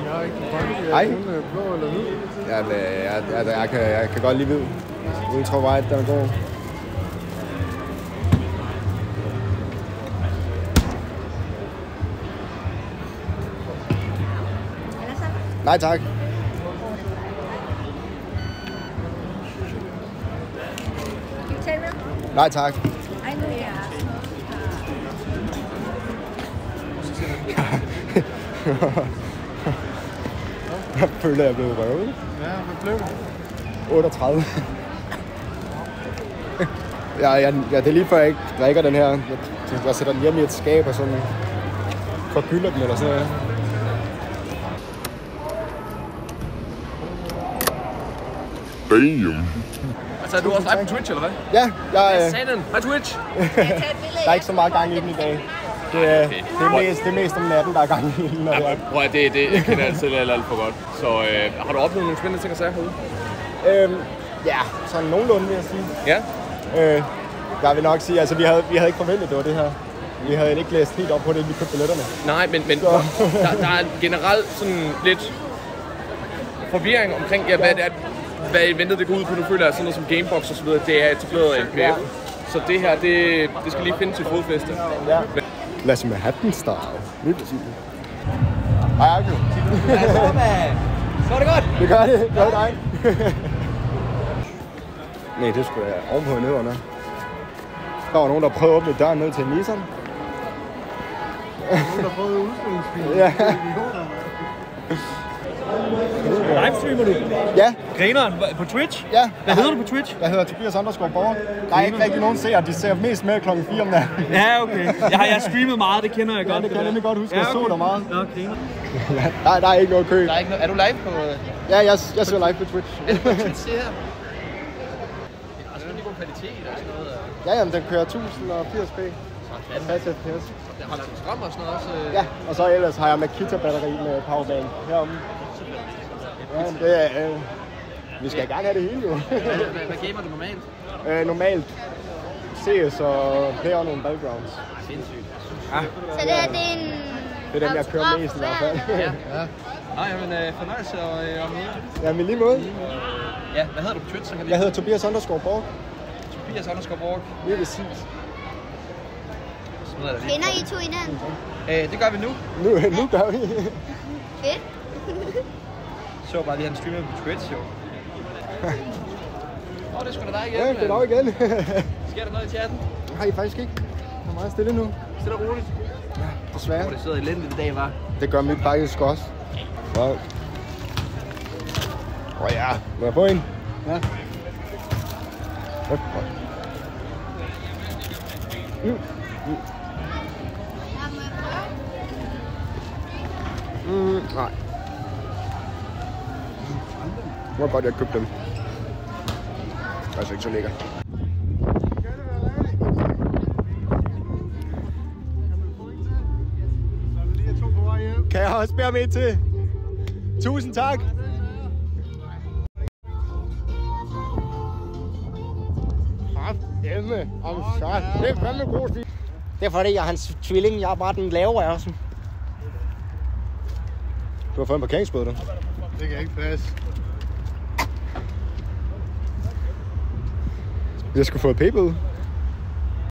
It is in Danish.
Jeg har ikke banket. Hej. Kun blå eller hvid. Jeg kan godt lide hvid. Ultra white, den er god. Nej tak. Nej tak. Jeg føler, jeg er blevet røvet. Ja, hvad blev det? 38. Det er lige før jeg ikke drikker den her. Jeg sætter den hjemme i et skab og sådan forgylder den eller sådan noget. Damn. Altså, er du også live på Twitch, eller hvad? Ja, jeg... Satan. Hej Twitch. Der er ikke så meget gang i den i dag. Det er mest om natten, der er gang i den. Ja, prøv at det kender jeg selv alt for godt. Så har du oplevet nogle spændende ting at sige herude? Ja, sådan nogenlunde vil jeg sige. Ja? Jeg vil nok sige, altså vi havde ikke forventet, det var det her. Vi havde ikke læst helt op på det, inden vi købte billetterne. Nej, men der er generelt sådan lidt forvirring omkring, ja, hvad eventet det går ud på. Nu føler jeg sådan noget som Gamebox og så videre, det er etableret af MPF. Ja. Så det her, det skal lige finde til fodfæste. Ja. Lad os med hatten start. Lige præcis. Hej, Arke. Så er det godt. Det gør det. Gør dig. Nej, det skulle jeg ovenpå nederne. Der var nogen, der prøvede at åbne døren ned til Nissan. Nogen, der prøvede udspillingsfilm. Ja. Livestreamer du? Ja. Grineren på Twitch? Ja. Hvad hedder du på Twitch? Jeg hedder Tobias Borg. Der er ikke rigtig nogen seere. De ser mest med klokken 4 om natten. Ja, okay. Jeg har streamet meget, det kender jeg godt. Ja, det kan jeg nemlig godt huske. Jeg så dig meget. Nå, griner. Der er ikke noget kø. Der er ikke noget. Er du live på... Ja, jeg ser live på Twitch. Er det på Twitch, her? Altså, det er god kvalitet og sådan noget. Ja, jamen, den kører 1080p. 60 fps. Der holder den strøm og sådan noget også. Ja, og så ellers har jeg Makita-batteri med powerbank heromme. Ja, det er... vi skal gerne have det hele, jo. Hvad gamer du normalt? Normalt CS og PlayerUnknown's Battlegrounds. Sindssygt. Ja. Så det er en... Det er dem, jeg kører mest i hvert fald. Ja. Nej, men fornøjelse og møde. Ja, men lige måde. Ja, hvad hedder du på Twitch? Så kan jeg hedder Tobias Borg. Tobias Borg. Lige præcis. Kender I to hinanden? Det gør vi nu. Nu gør vi. Fedt. Så bare lige han streamer på Twitch, jo. Det er sgu da dig igen. Ja, det er dig igen. Sker der noget i chatten? Har I faktisk ikke. Det er meget stille nu. Stille og roligt. Ja, desværre. Det sidder elendigt i dag, hva'? Det gør mit faktisk også. Wow. Ja, må jeg få en? Ja. Nej. Det var godt, jeg købte dem. Det er altså ikke så lækkert. Kan jeg også bære med til? Tusind tak. Hjemme om så. Det er fandme god stil. Det er fordi, jeg er hans tvilling. Jeg er bare den lave af os. Du har fået en parkeringsbøde, du. Det kan ikke passe. Jeg skulle få et p-bøde.